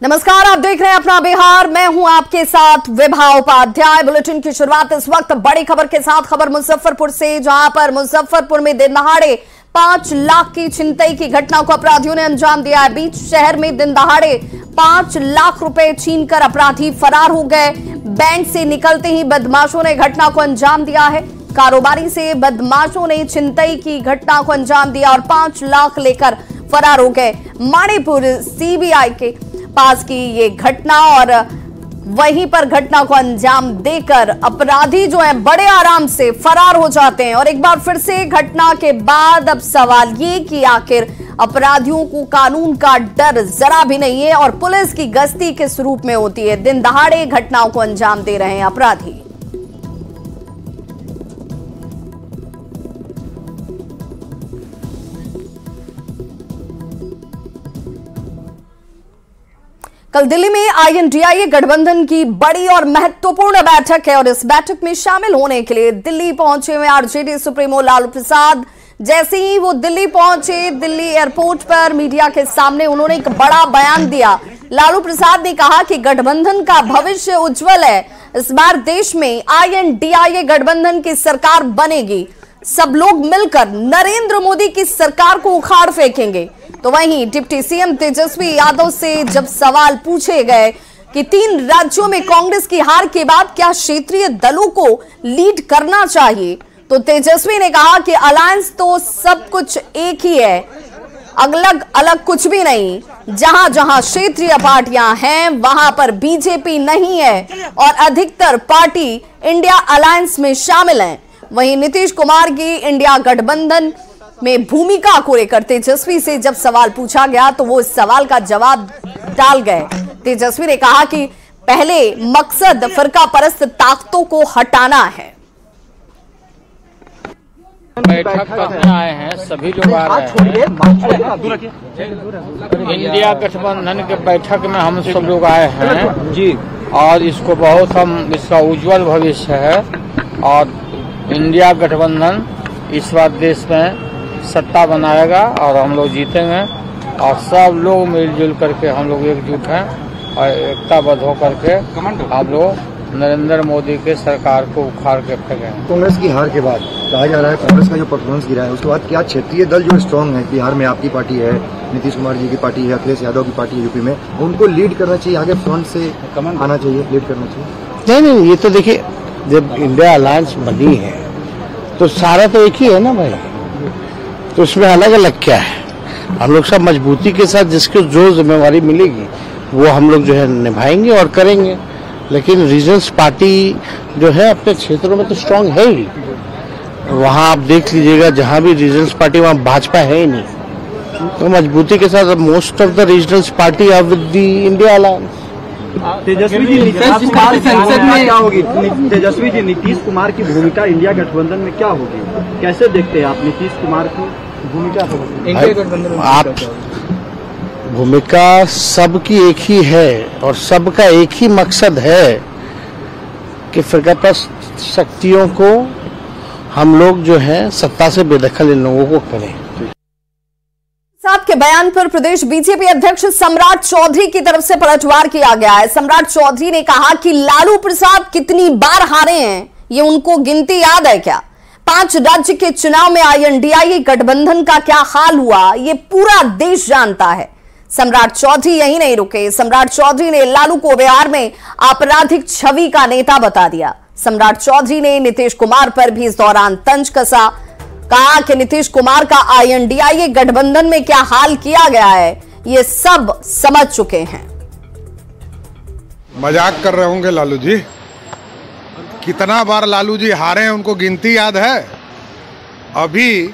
नमस्कार, आप देख रहे हैं अपना बिहार। मैं हूं आपके साथ विभा उपाध्याय। बुलेटिन की शुरुआत इस वक्त बड़ी खबर के साथ। खबर मुजफ्फरपुर से, जहां पर मुजफ्फरपुर में दिन दहाड़े 5 लाख की छिनतई की घटना को अपराधियों ने अंजाम दिया है। बीच शहर में दिन दहाड़े 5 लाख रुपए छीनकर अपराधी फरार हो गए। बैंक से निकलते ही बदमाशों ने घटना को अंजाम दिया है। कारोबारी से बदमाशों ने छिनतई की घटना को अंजाम दिया और 5 लाख लेकर फरार हो गए। मणिपुर सीबीआई के पास की ये घटना और वहीं पर घटना को अंजाम देकर अपराधी जो है बड़े आराम से फरार हो जाते हैं। और एक बार फिर से घटना के बाद अब सवाल ये कि आखिर अपराधियों को कानून का डर जरा भी नहीं है और पुलिस की गश्ती किस रूप में होती है। दिन दहाड़े घटनाओं को अंजाम दे रहे हैं अपराधी। कल दिल्ली में INDIA गठबंधन की बड़ी और महत्वपूर्ण बैठक है और इस बैठक में शामिल होने के लिए दिल्ली पहुंचे हुए RJD सुप्रीमो लालू प्रसाद जैसे ही वो दिल्ली पहुंचे, दिल्ली एयरपोर्ट पर मीडिया के सामने उन्होंने एक बड़ा बयान दिया। लालू प्रसाद ने कहा कि गठबंधन का भविष्य उज्जवल है। इस बार देश में INDIA गठबंधन की सरकार बनेगी। सब लोग मिलकर नरेंद्र मोदी की सरकार को उखाड़ फेंकेंगे। तो वहीं डिप्टी सीएम तेजस्वी यादव से जब सवाल पूछे गए कि 3 राज्यों में कांग्रेस की हार के बाद क्या क्षेत्रीय दलों को लीड करना चाहिए, तो तेजस्वी ने कहा कि अलायंस तो सब कुछ एक ही है, अलग अलग कुछ भी नहीं। जहां जहां क्षेत्रीय पार्टियां हैं वहां पर बीजेपी नहीं है और अधिकतर पार्टी इंडिया अलायंस में शामिल हैं। वहीं नीतीश कुमार की इंडिया गठबंधन में भूमिका को लेकर तेजस्वी से जब सवाल पूछा गया तो वो इस सवाल का जवाब डाल गए। तेजस्वी ने कहा कि पहले मकसद फिरका परस्त ताकतों को हटाना है। बैठक करने आए हैं, सभी लोग आ रहे हैं। इंडिया गठबंधन के बैठक में हम सब लोग आए हैं जी, और इसको बहुत हम इसका उज्जवल भविष्य है और इंडिया गठबंधन इस बार देश में सत्ता बनाएगा और हम लोग जीतेंगे और सब लोग मिलजुल करके हम लोग एकजुट हैं और एकताबद्ध होकर के हम लोग नरेंद्र मोदी के सरकार को उखाड़ के फेंकेंगे। कांग्रेस की हार के बाद कहा जा रहा है कांग्रेस का जो परफॉर्मेंस गिरा है उसके बाद क्या क्षेत्रीय दल जो स्ट्रांग है, बिहार में आपकी पार्टी है, नीतीश कुमार जी की पार्टी है, अखिलेश यादव की पार्टी है यूपी में, उनको लीड करना चाहिए, आगे फ्रंट से आना चाहिए, लीड करना चाहिए? नहीं, ये तो देखिए जब इंडिया अलायंस बनी है तो सारा तो एक ही है ना भाई, तो उसमें अलग अलग क्या है। हम लोग सब मजबूती के साथ जिसको जो जिम्मेवारी मिलेगी वो हम लोग जो है निभाएंगे और करेंगे। लेकिन रीजनल पार्टी जो है अपने क्षेत्रों में तो स्ट्रांग है ही। वहाँ आप देख लीजिएगा जहाँ भी रीजनल पार्टी वहाँ भाजपा है ही नहीं, तो मजबूती के साथ most of the regional party are with the India alliance. Tejashwi ji, Nitish Kumar संसद में क्या होगी? तेजस्वी जी, नीतीश कुमार की भूमिका इंडिया गठबंधन में क्या होगी? कैसे देखते हैं आप नीतीश कुमार की भूमिका इंडिया गठबंधन में? आप भूमिका सबकी एक ही है और सबका एक ही मकसद है कि फिरकापरस्त शक्तियों को हम लोग जो है सत्ता से बेदखल इन लोगों को करें। साथ के बयान पर प्रदेश बीजेपी अध्यक्ष सम्राट चौधरी की तरफ से पलटवार किया गया है। सम्राट चौधरी ने कहा कि लालू प्रसाद कितनी बार हारे हैं ये उनको गिनती याद है क्या? 5 राज्य के चुनाव में INDIA गठबंधन का क्या हाल हुआ ये पूरा देश जानता है। सम्राट चौधरी यही नहीं रुके। सम्राट चौधरी ने लालू को बिहार में आपराधिक छवि का नेता बता दिया। सम्राट चौधरी ने नीतीश कुमार पर भी इस दौरान तंज कसा। कहा कि नीतीश कुमार का INDIA गठबंधन में क्या हाल किया गया है ये सब समझ चुके हैं। मजाक कर रहे होंगे लालू जी। कितना बार लालू जी हारे हैं उनको गिनती याद है? अभी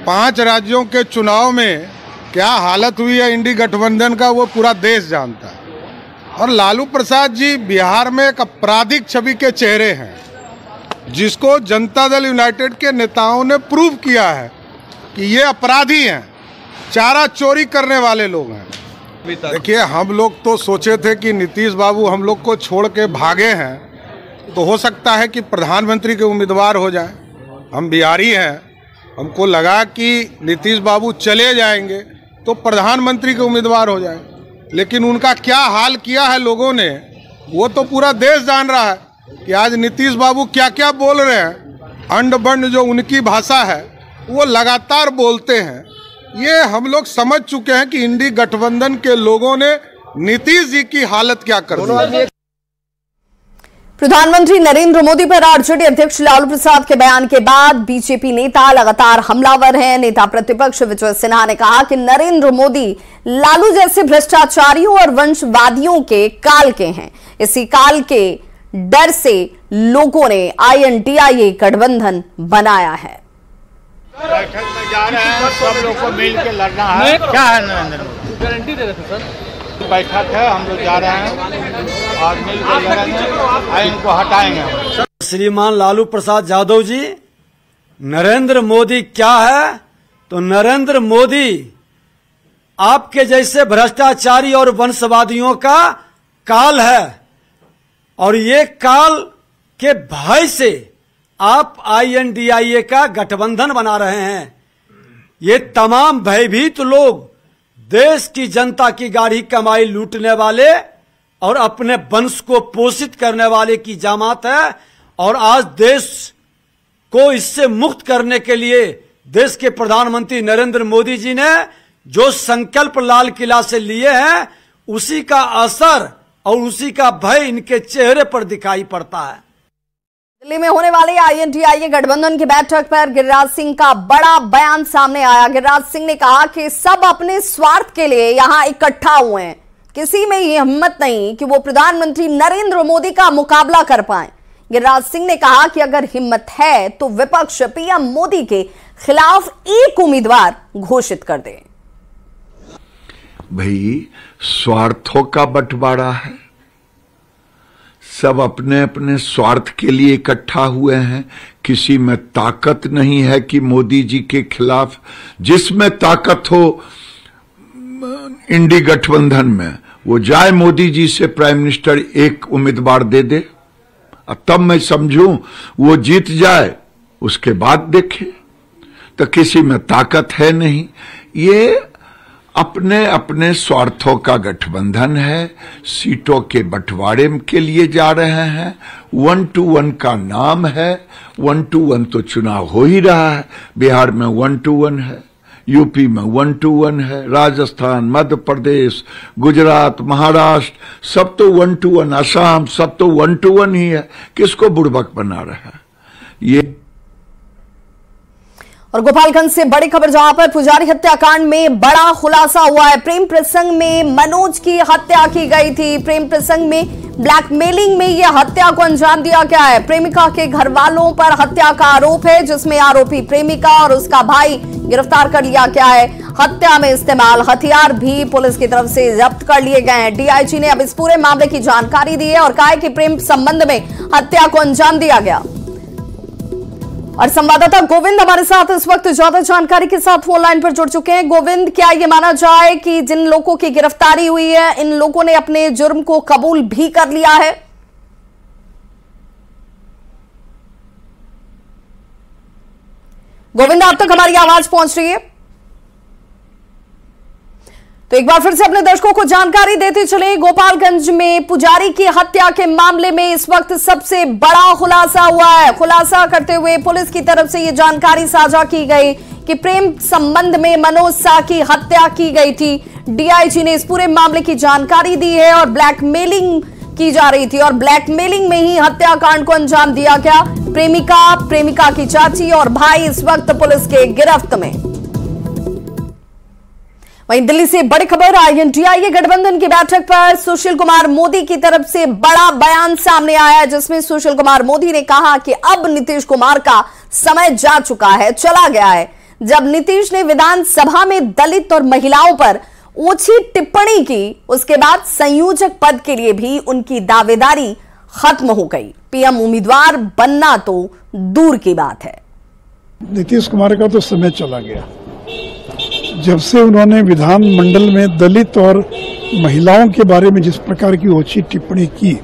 5 राज्यों के चुनाव में क्या हालत हुई है इंडी गठबंधन का वो पूरा देश जानता है। और लालू प्रसाद जी बिहार में एक आपराधिक छवि के चेहरे हैं जिसको जनता दल यूनाइटेड के नेताओं ने प्रूव किया है कि ये अपराधी हैं, चारा चोरी करने वाले लोग हैं। देखिए, हम लोग तो सोचे थे कि नीतीश बाबू हम लोग को छोड़ के भागे हैं तो हो सकता है कि प्रधानमंत्री के उम्मीदवार हो जाए। हम बिहारी हैं, हमको लगा कि नीतीश बाबू चले जाएंगे तो प्रधानमंत्री के उम्मीदवार हो जाए, लेकिन उनका क्या हाल किया है लोगों ने, वो तो पूरा देश जान रहा है कि आज नीतीश बाबू क्या क्या बोल रहे हैं। अंड बंड जो उनकी भाषा है वो लगातार बोलते हैं। ये हम लोग समझ चुके हैं कि इंडी गठबंधन के लोगों ने नीतीश जी की हालत क्या कर दी। प्रधानमंत्री नरेंद्र मोदी पर आरजेडी अध्यक्ष लालू प्रसाद के बयान के बाद बीजेपी नेता लगातार हमलावर हैं। नेता प्रतिपक्ष विजय सिन्हा ने कहा कि नरेंद्र मोदी लालू जैसे भ्रष्टाचारियों और वंशवादियों के काल के हैं। इसी काल के डर से लोगों ने INDIA गठबंधन बनाया है। बैठक में जा रहे हैं, सब लोग को मिल के लड़ना है। क्या है नरेंद्र मोदी गारंटी दे रहे थे सर। बैठक है, हम लोग जा रहे हैं और मिल के लड़ेंगे, इनको हटाएंगे। श्रीमान लालू प्रसाद यादव जी, नरेंद्र मोदी क्या है? तो नरेंद्र मोदी आपके जैसे भ्रष्टाचारी और वंशवादियों का काल है, और ये काल के भय से आप INDIA का गठबंधन बना रहे हैं। ये तमाम भयभीत लोग देश की जनता की गाढ़ी कमाई लूटने वाले और अपने वंश को पोषित करने वाले की जमात है, और आज देश को इससे मुक्त करने के लिए देश के प्रधानमंत्री नरेंद्र मोदी जी ने जो संकल्प लाल किला से लिए हैं, उसी का असर और उसी का भय इनके चेहरे पर दिखाई पड़ता है। दिल्ली में होने वाले INDIA गठबंधन की बैठक पर गिरिराज सिंह का बड़ा बयान सामने आया। गिरिराज सिंह ने कहा कि सब अपने स्वार्थ के लिए यहां इकट्ठा हुए हैं, किसी में ये हिम्मत नहीं कि वो प्रधानमंत्री नरेंद्र मोदी का मुकाबला कर पाए। गिरिराज सिंह ने कहा कि अगर हिम्मत है तो विपक्ष PM मोदी के खिलाफ एक उम्मीदवार घोषित कर दे। भाई, स्वार्थों का बंटवारा है, सब अपने अपने स्वार्थ के लिए इकट्ठा हुए हैं। किसी में ताकत नहीं है कि मोदी जी के खिलाफ, जिसमें ताकत हो इंडी गठबंधन में, वो जाए मोदी जी से प्राइम मिनिस्टर एक उम्मीदवार दे दे, तब मैं समझूं वो जीत जाए, उसके बाद देखें। तो किसी में ताकत है नहीं, ये अपने अपने स्वार्थों का गठबंधन है। सीटों के बंटवारे के लिए जा रहे हैं। 1 to 1 का नाम है। 1 to 1 तो चुनाव हो ही रहा है। बिहार में 1 to 1 है, यूपी में 1 to 1 है, राजस्थान, मध्य प्रदेश, गुजरात, महाराष्ट्र, सब तो 1 to 1, असम सब तो 1 to 1 ही है। किसको बुड़बक बना रहा है ये। और गोपालगंज से बड़ी खबर, जहां पर पुजारी हत्याकांड में बड़ा खुलासा हुआ है। प्रेम प्रसंग में मनोज की हत्या की गई थी। प्रेम प्रसंग में ब्लैकमेलिंग में यह हत्या को अंजाम दिया गया है। प्रेमिका के घर वालों पर हत्या का आरोप है, जिसमें आरोपी प्रेमिका और उसका भाई गिरफ्तार कर लिया गया है। हत्या में इस्तेमाल हथियार भी पुलिस की तरफ से जब्त कर लिए गए हैं। DIG ने अब इस पूरे मामले की जानकारी दी है और कहा है कि प्रेम संबंध में हत्या को अंजाम दिया गया। और संवाददाता गोविंद हमारे साथ इस वक्त ज्यादा जानकारी के साथ फोन लाइन पर जुड़ चुके हैं। गोविंद, क्या ये माना जाए कि जिन लोगों की गिरफ्तारी हुई है, इन लोगों ने अपने जुर्म को कबूल भी कर लिया है? गोविंद, आप तक हमारी आवाज पहुंच रही है? तो एक बार फिर से अपने दर्शकों को जानकारी देते चले। गोपालगंज में पुजारी की हत्या के मामले में इस वक्त सबसे बड़ा खुलासा हुआ है। खुलासा करते हुए पुलिस की तरफ से यह जानकारी साझा की गई कि प्रेम संबंध में मनोज सा की हत्या की गई थी। DIG ने इस पूरे मामले की जानकारी दी है और ब्लैकमेलिंग की जा रही थी और ब्लैकमेलिंग में ही हत्याकांड को अंजाम दिया गया। प्रेमिका की चाची और भाई इस वक्त पुलिस के गिरफ्त में। वहीं दिल्ली से बड़ी खबर, INDIA गठबंधन की बैठक पर सुशील कुमार मोदी की तरफ से बड़ा बयान सामने आया, जिसमें सुशील कुमार मोदी ने कहा कि अब नीतीश कुमार का समय जा चुका है, चला गया है। जब नीतीश ने विधानसभा में दलित और महिलाओं पर ऊंची टिप्पणी की, उसके बाद संयोजक पद के लिए भी उनकी दावेदारी खत्म हो गई। PM उम्मीदवार बनना तो दूर की बात है। नीतीश कुमार का तो समय चला गया। जब से उन्होंने विधानमंडल में दलित और महिलाओं के बारे में जिस प्रकार की ऊंची टिप्पणी की,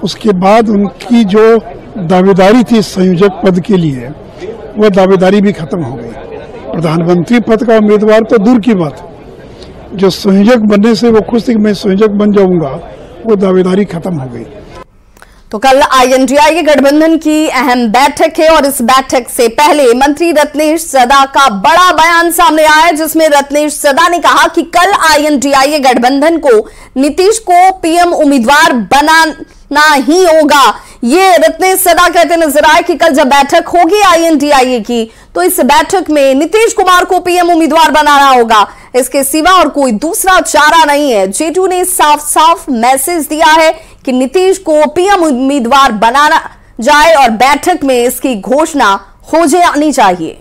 उसके बाद उनकी जो दावेदारी थी संयोजक पद के लिए, वह दावेदारी भी खत्म हो गई। प्रधानमंत्री पद का उम्मीदवार तो दूर की बात, जो संयोजक बनने से वो खुश थी कि मैं संयोजक बन जाऊंगा, वो दावेदारी खत्म हो गई। तो कल INDIA गठबंधन की अहम बैठक है और इस बैठक से पहले मंत्री रत्नेश सदा का बड़ा बयान सामने आया है, जिसमें रत्नेश सदा ने कहा कि कल INDIA गठबंधन को नीतीश को PM उम्मीदवार बनाना ही होगा। ये रत्नेश सदा कहते नजर आए कि कल जब बैठक होगी INDIA की तो इस बैठक में नीतीश कुमार को PM उम्मीदवार बनाना होगा, इसके सिवा और कोई दूसरा चारा नहीं है। जेटू ने साफ साफ मैसेज दिया है कि नीतीश को PM उम्मीदवार बनाना जाए और बैठक में इसकी घोषणा हो जानी चाहिए।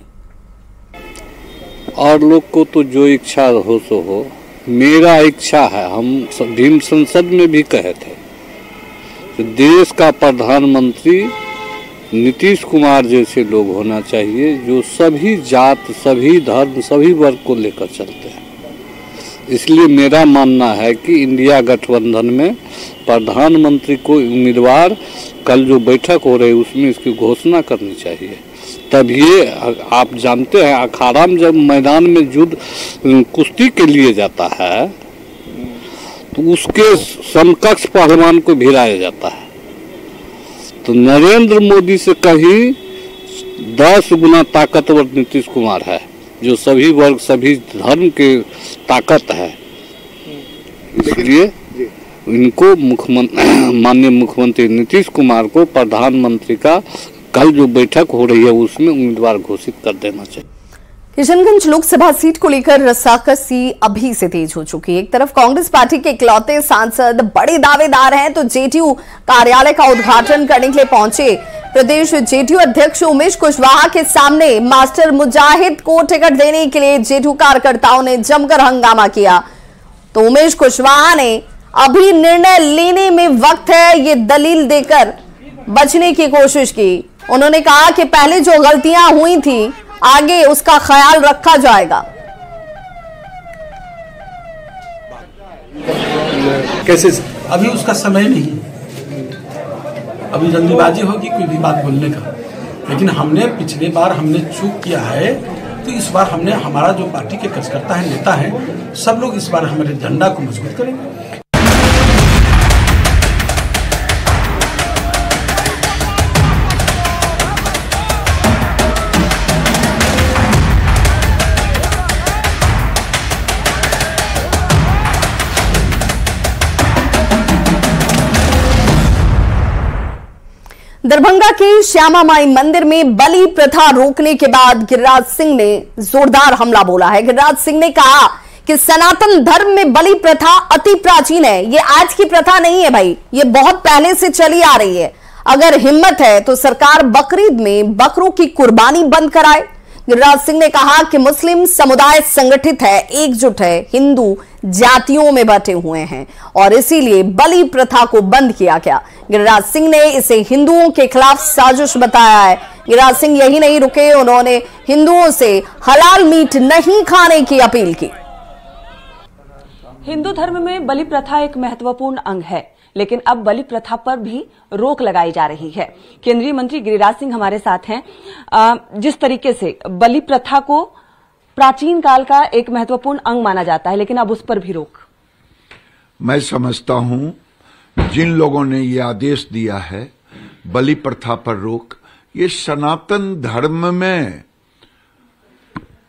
और लोग को तो जो इच्छा हो सो हो, मेरा इच्छा है, हम भीम संसद में भी कहे थे, देश का प्रधानमंत्री नीतीश कुमार जैसे लोग होना चाहिए जो सभी जात, सभी धर्म, सभी वर्ग को लेकर चलते हैं। इसलिए मेरा मानना है कि इंडिया गठबंधन में प्रधानमंत्री को उम्मीदवार कल जो बैठक हो रही है उसमें इसकी घोषणा करनी चाहिए। तब ये आप जानते हैं अखाड़ा में जब मैदान में युद्ध कुश्ती के लिए जाता है तो उसके समकक्ष पहलवान को भिड़ाया जाता है। तो नरेंद्र मोदी से कहीं 10 गुना ताकतवर नीतीश कुमार है, जो सभी वर्ग, सभी धर्म के ताकत है। इसलिए इनको माननीय मुख्यमंत्री नीतीश कुमार को प्रधानमंत्री का कल जो बैठक हो रही है उसमें उम्मीदवार घोषित कर देना चाहिए। किशनगंज लोकसभा सीट को लेकर रस्साकसी अभी से तेज हो चुकी है। एक तरफ कांग्रेस पार्टी के इकलौते सांसद बड़े दावेदार हैं तो जेटीयू कार्यालय का उद्घाटन करने के लिए पहुंचे प्रदेश जेटीयू अध्यक्ष उमेश कुशवाहा के सामने मास्टर मुजाहिद को टिकट देने के लिए जेटीयू कार्यकर्ताओं ने जमकर हंगामा किया। तो उमेश कुशवाहा ने अभी निर्णय लेने में वक्त है, ये दलील देकर बचने की कोशिश की। उन्होंने कहा कि पहले जो गलतियां हुई थी आगे उसका ख्याल रखा जाएगा। कैसे अभी उसका समय नहीं है, अभी जल्दीबाजी होगी कोई भी बात बोलने का। लेकिन हमने पिछले बार हमने चूक किया है तो इस बार हमने, हमारा जो पार्टी के कार्यकर्ता है, नेता है, सब लोग इस बार हमारे झंडा को मजबूत करेंगे। दरभंगा के श्यामा माई मंदिर में बलि प्रथा रोकने के बाद गिरिराज सिंह ने जोरदार हमला बोला है। गिरिराज सिंह ने कहा कि सनातन धर्म में बलि प्रथा अति प्राचीन है, ये आज की प्रथा नहीं है भाई, ये बहुत पहले से चली आ रही है। अगर हिम्मत है तो सरकार बकरीद में बकरों की कुर्बानी बंद कराए। गिरिराज सिंह ने कहा कि मुस्लिम समुदाय संगठित है, एकजुट है, हिंदू जातियों में बटे हुए हैं और इसीलिए बलि प्रथा को बंद किया गया। गिरिराज सिंह ने इसे हिंदुओं के खिलाफ साजिश बताया है। गिरिराज सिंह यही नहीं रुके, उन्होंने हिंदुओं से हलाल मीट नहीं खाने की अपील की। हिंदू धर्म में बलि प्रथा एक महत्वपूर्ण अंग है, लेकिन अब बलि प्रथा पर भी रोक लगाई जा रही है। केंद्रीय मंत्री गिरिराज सिंह हमारे साथ हैं। जिस तरीके से बलि प्रथा को प्राचीन काल का एक महत्वपूर्ण अंग माना जाता है, लेकिन अब उस पर भी रोक। मैं समझता हूं जिन लोगों ने ये आदेश दिया है बलि प्रथा पर रोक, ये सनातन धर्म में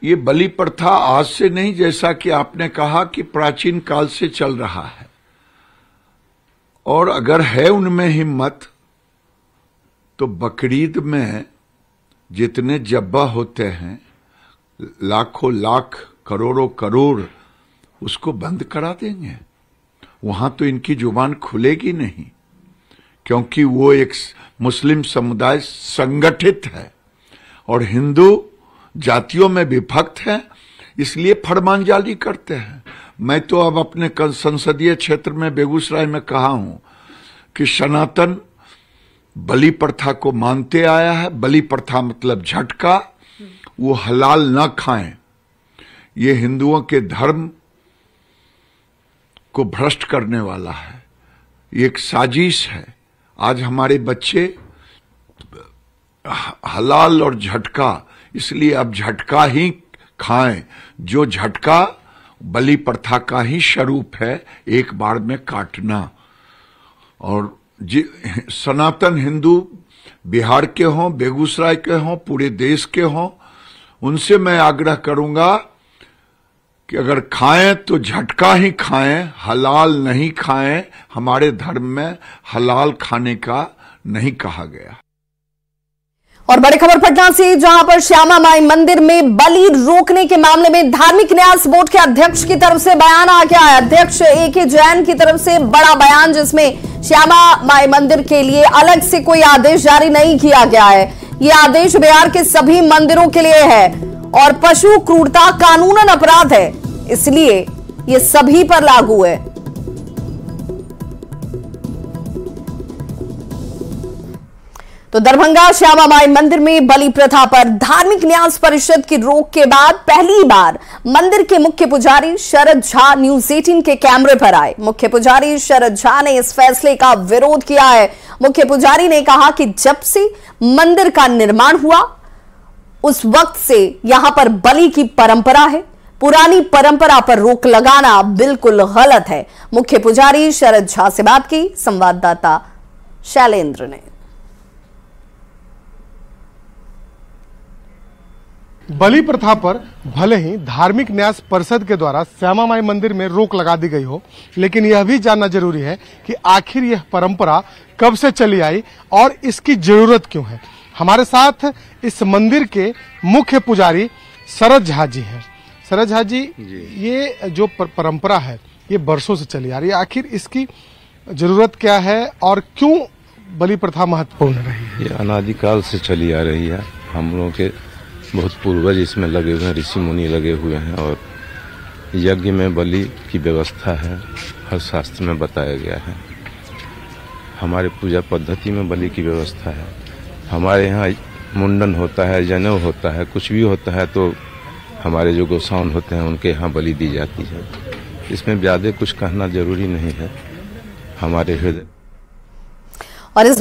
ये बलि प्रथा आज से नहीं, जैसा कि आपने कहा कि प्राचीन काल से चल रहा है। और अगर है उनमें हिम्मत तो बकरीद में जितने जब्बा होते हैं, लाखों लाख, करोड़ों करोड़, उसको बंद करा देंगे। वहां तो इनकी जुबान खुलेगी नहीं, क्योंकि वो एक मुस्लिम समुदाय संगठित है और हिंदू जातियों में विभक्त है, इसलिए फरमानजाली करते हैं। मैं तो अब अपने संसदीय क्षेत्र में बेगूसराय में कहा हूं कि सनातन बलि प्रथा को मानते आया है। बलि प्रथा मतलब झटका, वो हलाल न खाएं। ये हिंदुओं के धर्म को भ्रष्ट करने वाला है, ये एक साजिश है। आज हमारे बच्चे हलाल और झटका, इसलिए अब झटका ही खाएं। जो झटका बलि प्रथा का ही स्वरूप है, एक बार में काटना। और सनातन हिंदू बिहार के हों, बेगूसराय के हों, पूरे देश के हों, उनसे मैं आग्रह करूंगा कि अगर खाएं तो झटका ही खाएं, हलाल नहीं खाएं। हमारे धर्म में हलाल खाने का नहीं कहा गया। और बड़ी खबर पटना से, जहां पर श्यामा माई मंदिर में बलि रोकने के मामले में धार्मिक न्यास बोर्ड के अध्यक्ष की तरफ से बयान आ गया है। अध्यक्ष ए.के. जैन की तरफ से बड़ा बयान, जिसमें श्यामा माई मंदिर के लिए अलग से कोई आदेश जारी नहीं किया गया है। ये आदेश बिहार के सभी मंदिरों के लिए है और पशु क्रूरता कानूनन अपराध है, इसलिए ये सभी पर लागू है। तो दरभंगा श्यामा माई मंदिर में बलि प्रथा पर धार्मिक न्यास परिषद की रोक के बाद पहली बार मंदिर के मुख्य पुजारी शरद झा न्यूज 18 के कैमरे पर आए। मुख्य पुजारी शरद झा ने इस फैसले का विरोध किया है। मुख्य पुजारी ने कहा कि जब से मंदिर का निर्माण हुआ उस वक्त से यहां पर बलि की परंपरा है, पुरानी परंपरा पर रोक लगाना बिल्कुल गलत है। मुख्य पुजारी शरद झा से बात की संवाददाता शैलेंद्र ने। बलि प्रथा पर भले ही धार्मिक न्यास परिषद के द्वारा श्यामा माई मंदिर में रोक लगा दी गई हो, लेकिन यह भी जानना जरूरी है कि आखिर यह परंपरा कब से चली आई और इसकी जरूरत क्यों है। हमारे साथ इस मंदिर के मुख्य पुजारी शरद झा जी हैं। शरद झा जी, ये जो परंपरा है ये बरसों से चली आ रही है, आखिर इसकी जरूरत क्या है और क्यों बलि प्रथा महत्वपूर्ण रही है? ये अनादिकाल से चली आ रही है। हम लोगों के बहुत पूर्वज इसमें लगे हुए हैं, ऋषि मुनि लगे हुए हैं और यज्ञ में बलि की व्यवस्था है, हर शास्त्र में बताया गया है। हमारे पूजा पद्धति में बलि की व्यवस्था है। हमारे यहाँ मुंडन होता है, जनेऊ होता है, कुछ भी होता है तो हमारे जो गोसाउन होते हैं उनके यहाँ बलि दी जाती है। इसमें ज्यादा कुछ कहना जरूरी नहीं है। हमारे हृदय और इस